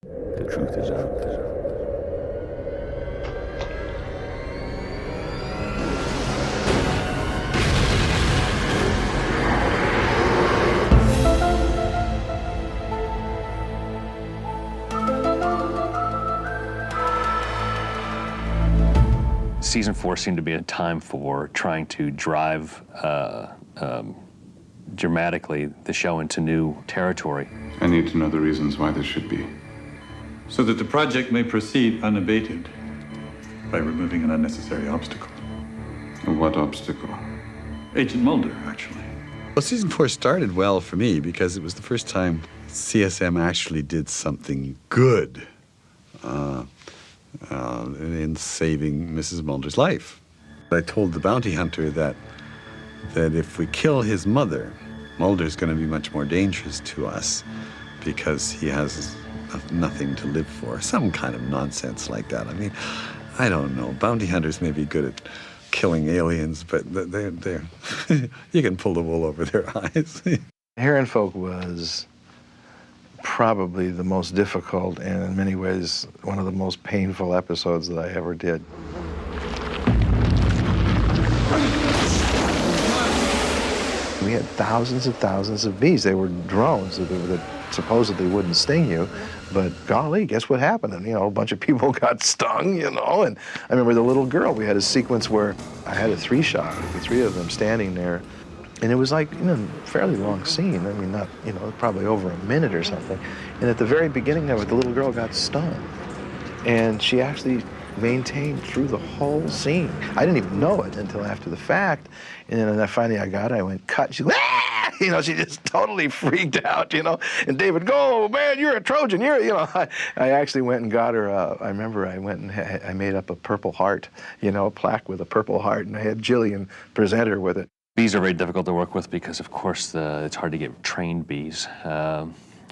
The truth is out. Season 4 seemed to be a time for trying to drive dramatically the show into new territory. I need to know the reasons why this should be. So that the project may proceed unabated by removing an unnecessary obstacle. What obstacle? Agent Mulder, actually. Well, season 4 started well for me because it was the first time CSM actually did something good in saving Mrs. Mulder's life. I told the bounty hunter that if we kill his mother, Mulder's going to be much more dangerous to us because he has nothing to live for. Some kind of nonsense like that. I mean, I don't know. Bounty hunters may be good at killing aliens, but they're you can pull the wool over their eyes. Herrenfolk was probably the most difficult and in many ways one of the most painful episodes that I ever did. We had thousands and thousands of bees. They were drones that supposedly wouldn't sting you, but golly, guess what happened? And, a bunch of people got stung, and I remember the little girl. We had a sequence where I had a 3-shot, the 3 of them standing there, and it was like, a fairly long scene. I mean, not, probably over a minute or something. And at the very beginning there, the little girl got stung, and she actually maintained through the whole scene. I didn't even know it until after the fact, and then finally I got it. I went, cut. She went, ah! She just totally freaked out, And David, go, man, you're a Trojan. I actually went and got her. I remember I went and I made up a Purple Heart, a plaque with a Purple Heart, and I had Jillian present her with it. Bees are very difficult to work with because, of course, it's hard to get trained bees.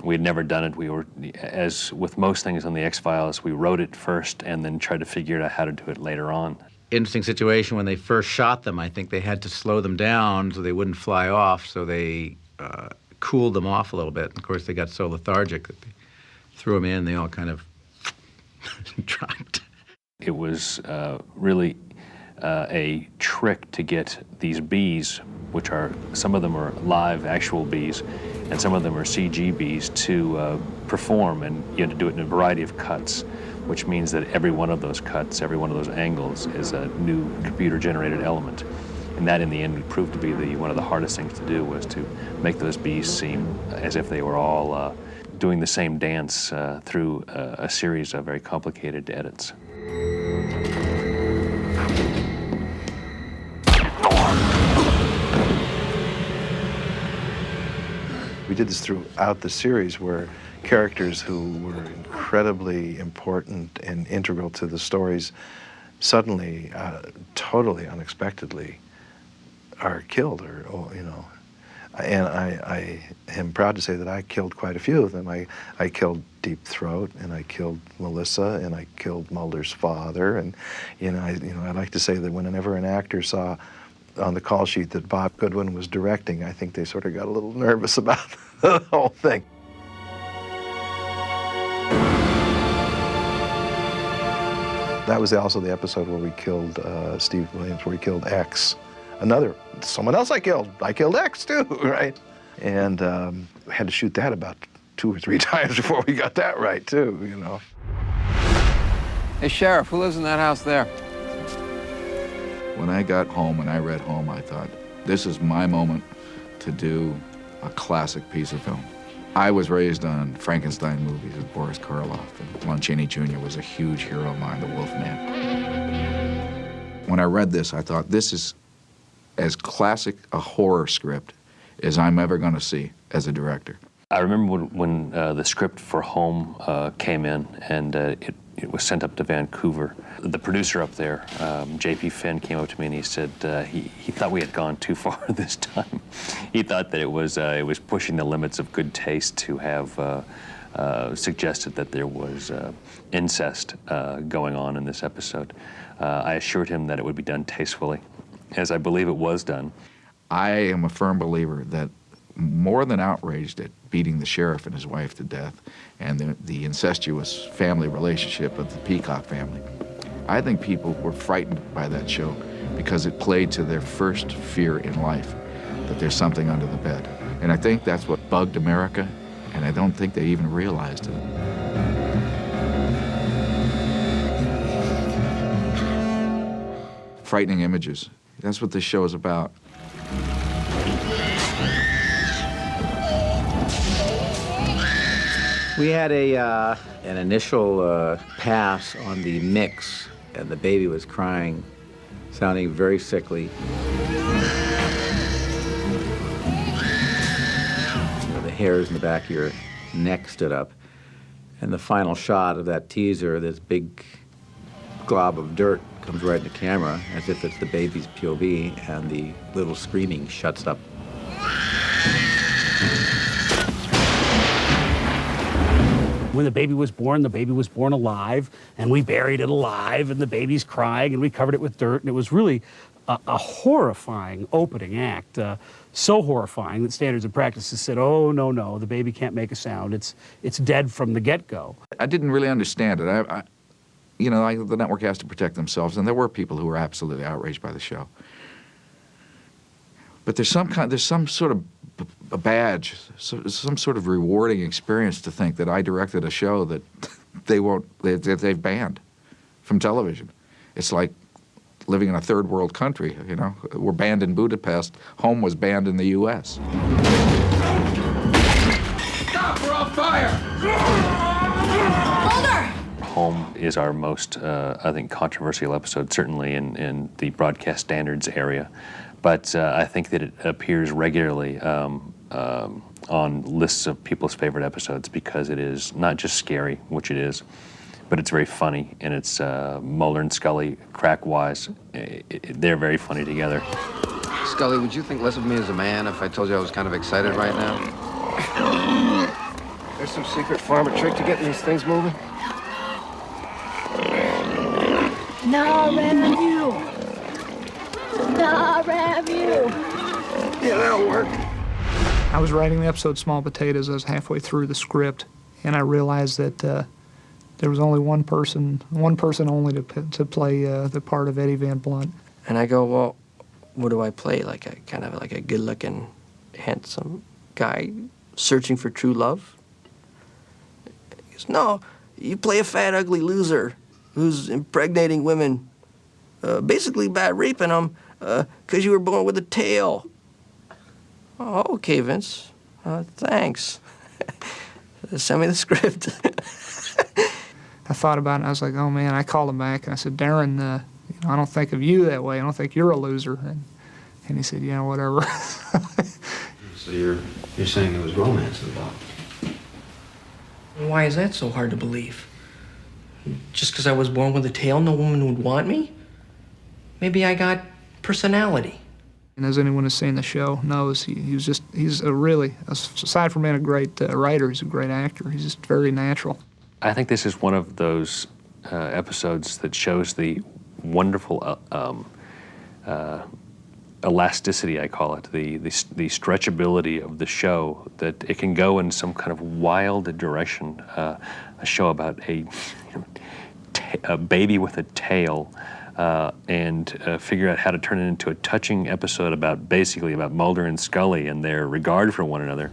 We had never done it. We were, as with most things on the X-Files, we wrote it first and then tried to figure out how to do it later on. Interesting situation when they first shot them. I think they had to slow them down so they wouldn't fly off, so they cooled them off a little bit. Of course, they got so lethargic that they threw them in. They all kind of dropped. It was really a trick to get these bees, which are, some of them are live, actual bees, and some of them are CG bees, to perform, and you had to do it in a variety of cuts, which means that every one of those cuts, every one of those angles is a new computer-generated element. And that, in the end, proved to be one of the hardest things to do, was to make those bees seem as if they were all doing the same dance through a series of very complicated edits. We did this throughout the series where characters who were incredibly important and integral to the stories suddenly, totally unexpectedly, are killed, And I am proud to say that I killed quite a few of them. I killed Deep Throat, and I killed Melissa, and I killed Mulder's father, and I like to say that whenever an actor saw on the call sheet that Bob Goodwin was directing, I think they sort of got a little nervous about the whole thing. That was also the episode where we killed Steve Williams, where we killed X. Someone else I killed. I killed X too, right? And we had to shoot that about 2 or 3 times before we got that right too, Hey, Sheriff, who lives in that house there? When I got home and I read Home, I thought, this is my moment to do a classic piece of film. I was raised on Frankenstein movies with Boris Karloff, and Lon Chaney Jr. was a huge hero of mine, the Wolfman. When I read this, I thought, this is as classic a horror script as I'm ever going to see as a director. I remember when the script for Home came in, and it was sent up to Vancouver. The producer up there, J.P. Finn, came up to me and he said he thought we had gone too far this time. He thought that it was pushing the limits of good taste to have suggested that there was incest going on in this episode. I assured him that it would be done tastefully, as I believe it was done. I am a firm believer that more than outraged at beating the sheriff and his wife to death and the incestuous family relationship of the Peacock family. I think people were frightened by that show because it played to their first fear in life, that there's something under the bed. And I think that's what bugged America, and I don't think they even realized it. Frightening images. That's what this show is about. We had an initial pass on the mix, and the baby was crying, sounding very sickly. You know, the hairs in the back of your neck stood up. And the final shot of that teaser, this big glob of dirt comes right in the camera, as if it's the baby's POV, and the little screaming shuts up. When the baby was born alive, and we buried it alive, and the baby's crying, and we covered it with dirt, and it was really a horrifying opening act. So horrifying that Standards and Practices said, oh, no, the baby can't make a sound. It's dead from the get-go. I didn't really understand it. The network has to protect themselves, and there were people who were absolutely outraged by the show. But there's some sort of a badge, some sort of rewarding experience to think that I directed a show that they've banned from television. It's like living in a third world country, you know. We're banned in Budapest. Home was banned in the U.S. Stop, we're on fire! Home is our most, I think, controversial episode, certainly in the broadcast standards area. But I think that it appears regularly on lists of people's favorite episodes because it is not just scary, which it is, but it's very funny, and it's Mulder and Scully, crack-wise, they're very funny together. Scully, would you think less of me as a man if I told you I was kind of excited right now? There's some secret farmer trick to getting these things moving? Nah, ram you. Nah, ram you. Yeah, that'll work. I was writing the episode Small Potatoes. I was halfway through the script, and I realized that there was only one person only to play the part of Eddie Van Blunt. And I go, well, what do I play? Like a kind of like a good-looking, handsome guy searching for true love? He goes, no, you play a fat, ugly loser who's impregnating women, basically by raping them because you were born with a tail. Oh, okay, Vince. Thanks. Send me the script. I thought about it, and I was like, oh, man. I called him back, and I said, Darren, I don't think of you that way. I don't think you're a loser. And he said, yeah, whatever. So you're saying there was romance involved? Why is that so hard to believe? Just because I was born with a tail, no woman would want me? Maybe I got personality. And as anyone who's seen the show knows, he's a really, aside from being a great writer, he's a great actor. He's just very natural. I think this is one of those episodes that shows the wonderful elasticity, I call it, the stretchability of the show, that it can go in some kind of wild direction. A show about a baby with a tail, and figure out how to turn it into a touching episode about Mulder and Scully and their regard for one another.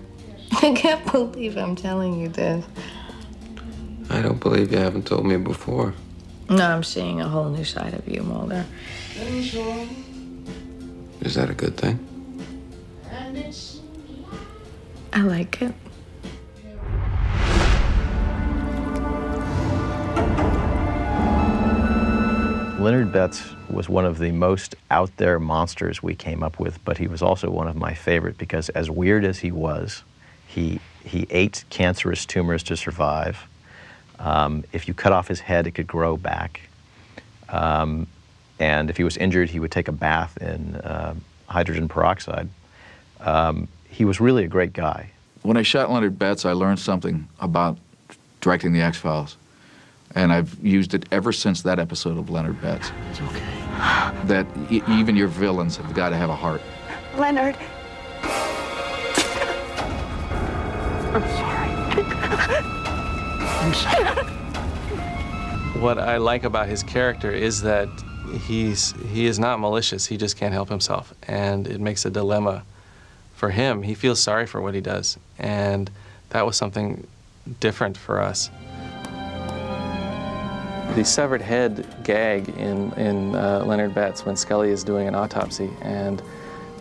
I can't believe I'm telling you this. I don't believe you haven't told me before. No, I'm seeing a whole new side of you, Mulder. Is that a good thing? I like it. Leonard Betts was one of the most out there monsters we came up with, but he was also one of my favorite because as weird as he was, he ate cancerous tumors to survive. If you cut off his head, it could grow back. And if he was injured, he would take a bath in hydrogen peroxide. He was really a great guy. When I shot Leonard Betts, I learned something about directing The X-Files. And I've used it ever since that episode of Leonard Betts. It's okay. That even your villains have got to have a heart. Leonard. I'm sorry. I'm sorry. What I like about his character is that he is not malicious. He just can't help himself, and it makes a dilemma for him. He feels sorry for what he does, and that was something different for us. The severed head gag in Leonard Betts when Scully is doing an autopsy and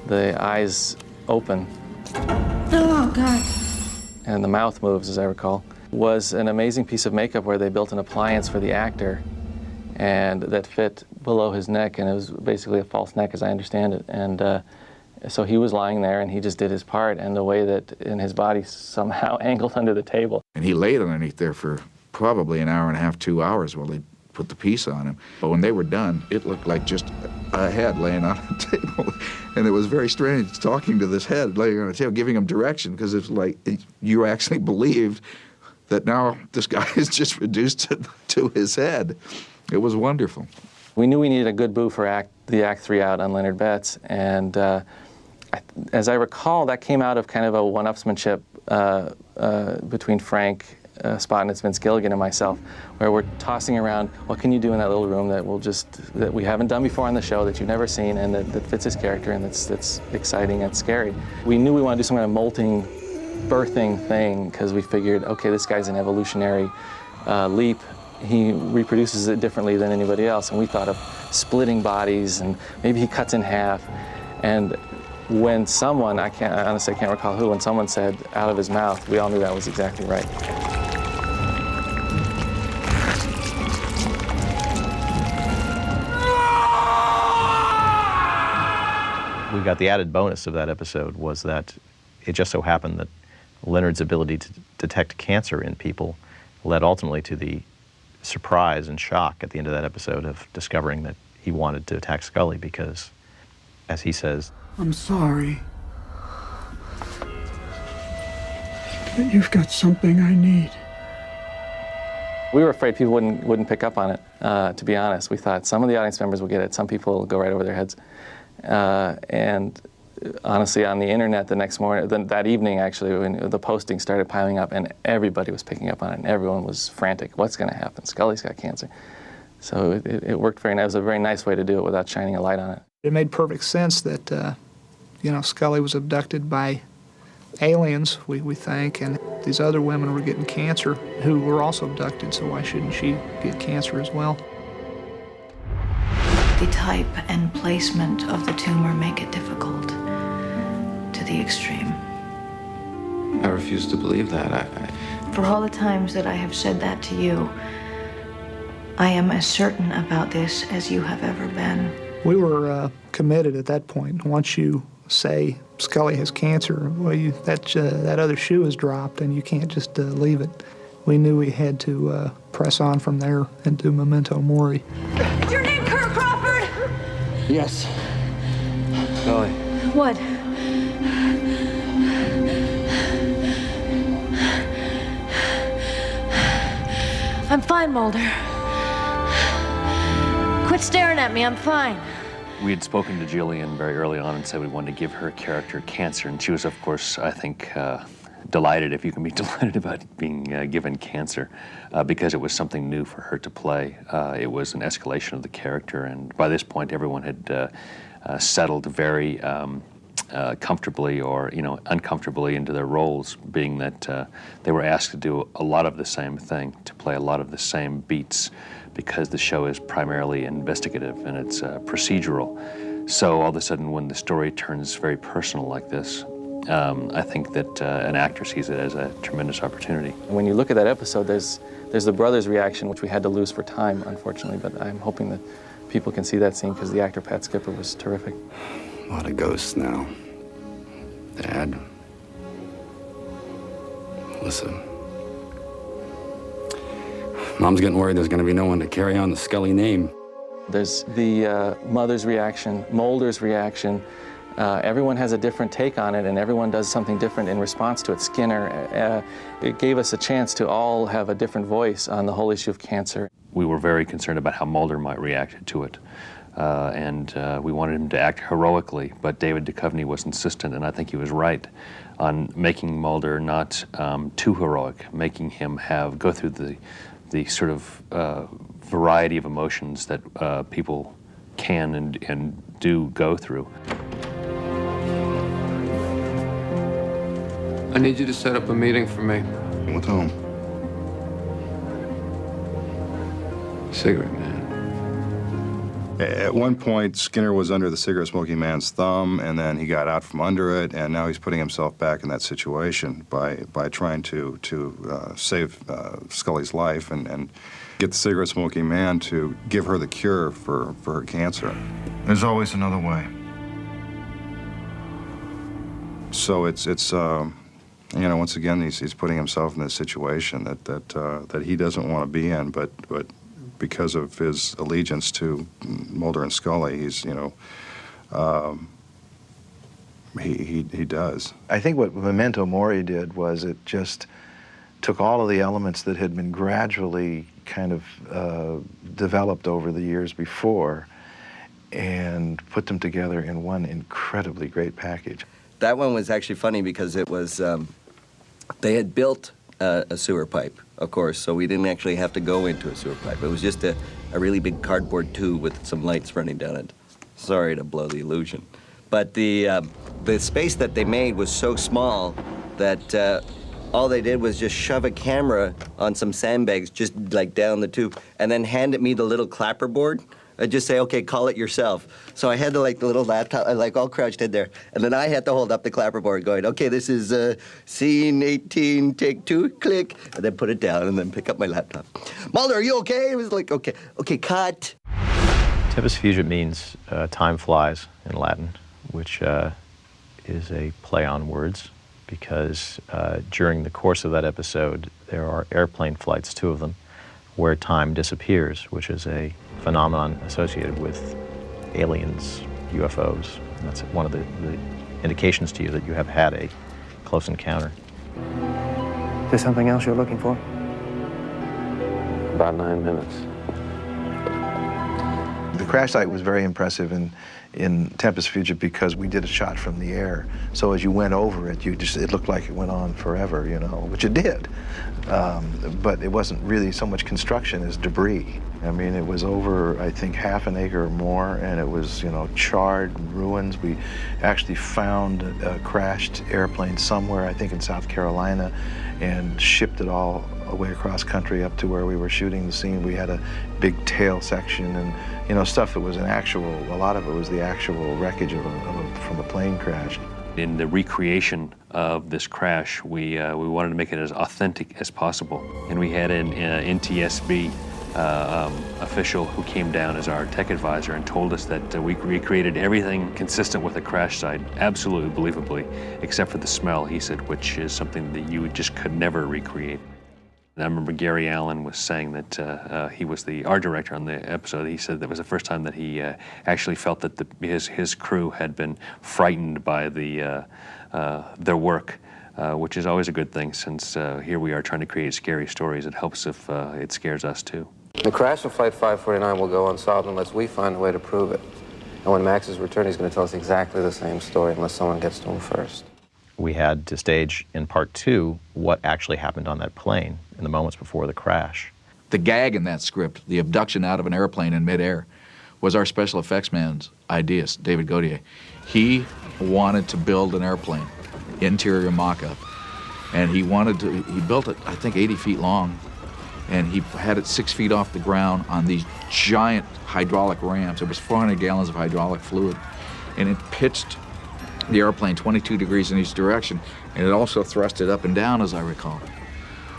the eyes open. Oh, God. And the mouth moves, as I recall, was an amazing piece of makeup where they built an appliance for the actor and that fit below his neck, and it was basically a false neck, as I understand it. And so he was lying there, and he just did his part, and the way that in his body somehow angled under the table. And he laid underneath there for probably an hour and a half, 2 hours while they put the piece on him. But when they were done, it looked like just a head laying on a table. And it was very strange talking to this head laying on a table, giving him direction, because it's like you actually believed that now this guy is just reduced to his head. It was wonderful. We knew we needed a good boo for the Act 3 out on Leonard Betts, and as I recall, that came out of kind of a one-upsmanship between Frank Spotnitz, Vince Gilligan, and myself, where we're tossing around, what can you do in that little room that that we haven't done before on the show, that you've never seen, and that fits his character, and that's exciting and scary. We knew we wanted to do some kind of molting, birthing thing, because we figured, okay, this guy's an evolutionary leap. He reproduces it differently than anybody else, and we thought of splitting bodies, and maybe he cuts in half. And when someone, I honestly can't recall who, when someone said out of his mouth, we all knew that was exactly right. We got the added bonus of that episode was that it just so happened that Leonard's ability to detect cancer in people led ultimately to the surprise and shock at the end of that episode of discovering that he wanted to attack Scully because, as he says, I'm sorry. But you've got something I need. We were afraid people wouldn't pick up on it, to be honest. We thought some of the audience members would get it, some people will go right over their heads. And honestly, on the internet the next morning, that evening actually, when the posting started piling up and everybody was picking up on it and everyone was frantic. What's going to happen? Scully's got cancer. So it worked very nice. It was a very nice way to do it without shining a light on it. It made perfect sense that, Scully was abducted by aliens, we think, and these other women were getting cancer who were also abducted, so why shouldn't she get cancer as well? The type and placement of the tumor make it difficult to the extreme. I refuse to believe that. For all the times that I have said that to you, I am as certain about this as you have ever been. We were committed at that point. Once you say Scully has cancer, well, that other shoe is dropped and you can't just leave it. We knew we had to press on from there and do memento mori. Is your name Kurt Crawford? Yes. Scully. What? I'm fine, Mulder. Quit staring at me, I'm fine. We had spoken to Jillian very early on and said we wanted to give her character cancer, and she was, of course, I think, delighted, if you can be delighted about being given cancer, because it was something new for her to play. It was an escalation of the character, and by this point everyone had settled very comfortably or uncomfortably into their roles, being that they were asked to do a lot of the same thing, to play a lot of the same beats, because the show is primarily investigative and it's procedural. So all of a sudden when the story turns very personal like this, I think that an actor sees it as a tremendous opportunity. When you look at that episode, there's the brothers' reaction, which we had to lose for time, unfortunately, but I'm hoping that people can see that scene because the actor Pat Skipper was terrific. A lot of ghosts now. Dad. Listen. Mom's getting worried there's gonna be no one to carry on the Scully name. There's the mother's reaction, Mulder's reaction. Everyone has a different take on it, and everyone does something different in response to it. Skinner, it gave us a chance to all have a different voice on the whole issue of cancer. We were very concerned about how Mulder might react to it, and we wanted him to act heroically, but David Duchovny was insistent, and I think he was right, on making Mulder not too heroic, making him go through the sort of variety of emotions that people can and do go through. I need you to set up a meeting for me. With whom? Cigarette man. At one point, Skinner was under the cigarette smoking man's thumb, and then he got out from under it, and now he's putting himself back in that situation by trying to save Scully's life and get the cigarette smoking man to give her the cure for her cancer. There's always another way. So it's you know, once again, he's putting himself in this situation that he doesn't want to be in, but because of his allegiance to Mulder and Scully, he's, you know, he does. I think what Memento Mori did was it just took all of the elements that had been gradually kind of developed over the years before and put them together in one incredibly great package. That one was actually funny because it was, they had built a sewer pipe, of course, so we didn't actually have to go into a sewer pipe. It was just a really big cardboard tube with some lights running down it. Sorry to blow the illusion. But the space that they made was so small that all they did was just shove a camera on some sandbags just like down the tube and then handed me the little clapper board. I'd just say, okay, call it yourself. So I had the little laptop, like all crouched in there, and then I had to hold up the clapperboard going, okay, this is scene 18, take 2, click, and then put it down and then pick up my laptop. Mulder, are you okay? It was like, okay, cut. Tempus fugit means time flies in Latin, which is a play on words because during the course of that episode, there are airplane flights, 2 of them, where time disappears, which is a phenomenon associated with aliens, UFOs. And that's one of the indications to you that you have had a close encounter. Is there something else you're looking for? About 9 minutes. The crash site was very impressive in Tempus Fugit because we did a shot from the air. So as you went over it, it looked like it went on forever, you know, which it did. But it wasn't really so much construction as debris. I mean, it was over, I think, half an acre or more, and it was, you know, charred ruins. We actually found a crashed airplane somewhere, I think in South Carolina, and shipped it all away across country up to where we were shooting the scene. We had a big tail section and, you know, stuff that was a lot of it was the actual wreckage from a plane crash. In the recreation of this crash, we wanted to make it as authentic as possible. And we had an NTSB official who came down as our tech advisor and told us that we recreated everything consistent with a crash site, absolutely believably, except for the smell, he said, which is something that you just could never recreate. And I remember Gary Allen was saying that he was the art director on the episode. He said that was the first time that he actually felt that his crew had been frightened by their work, which is always a good thing since here we are trying to create scary stories. It helps if it scares us too. The crash of Flight 549 will go unsolved unless we find a way to prove it. And when Max is returned, he's going to tell us exactly the same story unless someone gets to him first. We had to stage in part 2 what actually happened on that plane in the moments before the crash. The gag in that script, the abduction out of an airplane in midair, was our special effects man's idea, David Gaudier. He wanted to build an airplane, interior mock-up, and he built it, I think, 80 feet long, and he had it 6 feet off the ground on these giant hydraulic ramps. It was 400 gallons of hydraulic fluid, and it pitched the airplane 22 degrees in each direction, and it also thrusted up and down, as I recall.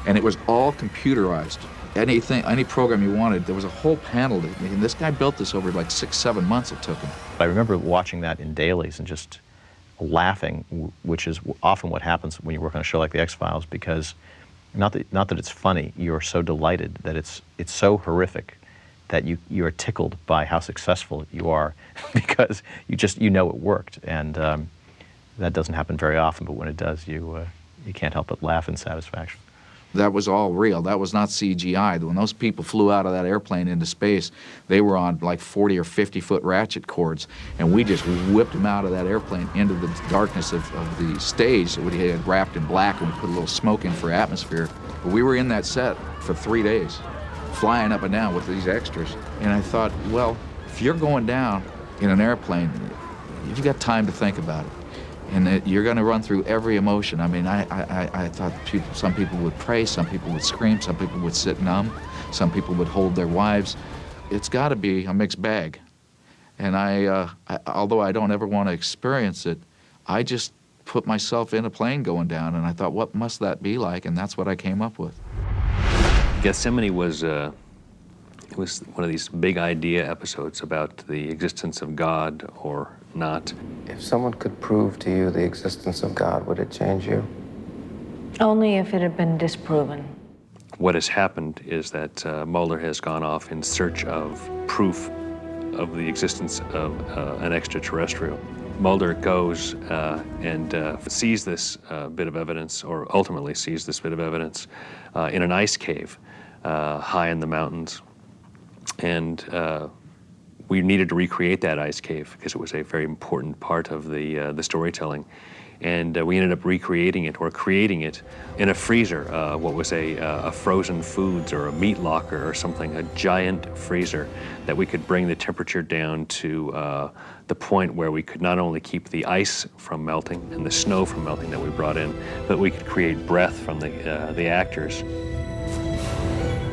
And it was all computerized. Any program you wanted, there was a whole panel. And this guy built this over like 6-7 months it took him. I remember watching that in dailies and just laughing, which is often what happens when you work on a show like The X-Files, because not that it's funny, you're so delighted that it's so horrific that you are tickled by how successful you are because you know it worked, and that doesn't happen very often, but when it does, you can't help but laugh in satisfaction. That was all real. That was not CGI. When those people flew out of that airplane into space, they were on like 40 or 50-foot ratchet cords, and we just whipped them out of that airplane into the darkness of the stage that we had wrapped in black, and we put a little smoke in for atmosphere. But we were in that set for 3 days, flying up and down with these extras. And I thought, well, if you're going down in an airplane, you've got time to think about it. And that you're going to run through every emotion. I mean, I thought some people would pray, some people would scream, some people would sit numb, some people would hold their wives. It's got to be a mixed bag. And although I don't ever want to experience it, I just put myself in a plane going down, and I thought, what must that be like? And that's what I came up with. Gethsemane was it was one of these big idea episodes about the existence of God or not. If someone could prove to you the existence of God, would it change you? Only if it had been disproven. What has happened is that Mulder has gone off in search of proof of the existence of an extraterrestrial. Mulder goes and sees this bit of evidence, or ultimately sees this bit of evidence, in an ice cave high in the mountains. And we needed to recreate that ice cave because it was a very important part of the storytelling. And we ended up recreating it, or creating it, in a freezer, what was a frozen foods or a meat locker or something, a giant freezer that we could bring the temperature down to the point where we could not only keep the ice from melting and the snow from melting that we brought in, but we could create breath from the actors.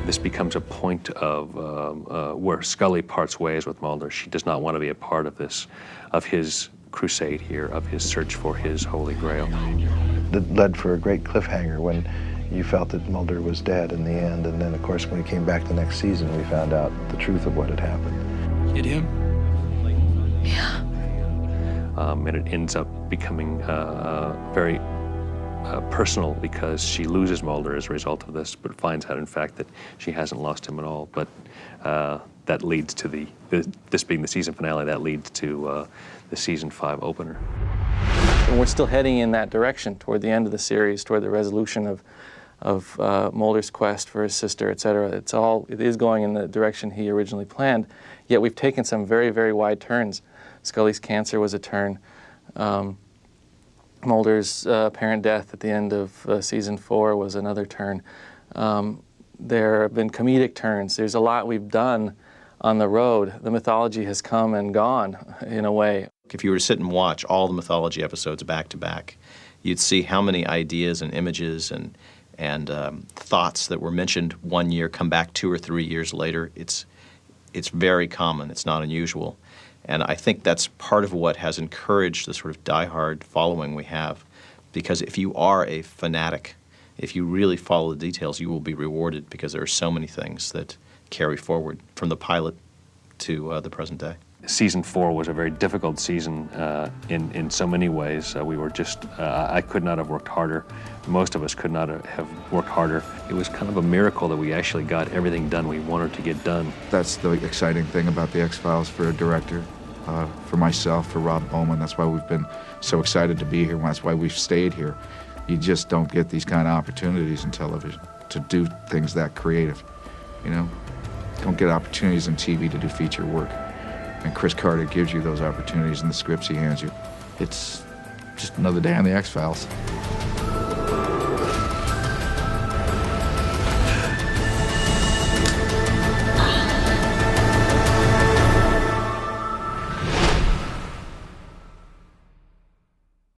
This becomes a point of where Scully parts ways with Mulder. She does not want to be a part of this, of his crusade here, of his search for his Holy Grail. That led for a great cliffhanger when you felt that Mulder was dead in the end, and then of course when he came back the next season we found out the truth of what had happened. Hit him? Yeah. And it ends up becoming very personal because she loses Mulder as a result of this, but finds out in fact that she hasn't lost him at all. But that leads to this being the season finale, that leads to the season 5 opener. And we're still heading in that direction toward the end of the series, toward the resolution of Mulder's quest for his sister, etc. It is going in the direction he originally planned, yet we've taken some very, very wide turns. Scully's cancer was a turn. Mulder's apparent death at the end of season 4 was another turn. There have been comedic turns. There's a lot we've done on the road. The mythology has come and gone, in a way. If you were to sit and watch all the mythology episodes back to back, you'd see how many ideas and images and thoughts that were mentioned one year come back 2 or 3 years later. It's very common. It's not unusual. And I think that's part of what has encouraged the sort of diehard following we have. Because if you are a fanatic, if you really follow the details, you will be rewarded because there are so many things that carry forward from the pilot to the present day. Season 4 was a very difficult season in so many ways. We were just, I could not have worked harder. Most of us could not have worked harder. It was kind of a miracle that we actually got everything done we wanted to get done. That's the exciting thing about the X-Files for a director, for myself, for Rob Bowman. That's why we've been so excited to be here. That's why we've stayed here. You just don't get these kind of opportunities in television to do things that creative, you know? Don't get opportunities in TV to do feature work. And Chris Carter gives you those opportunities in the scripts he hands you. It's just another day on the X-Files.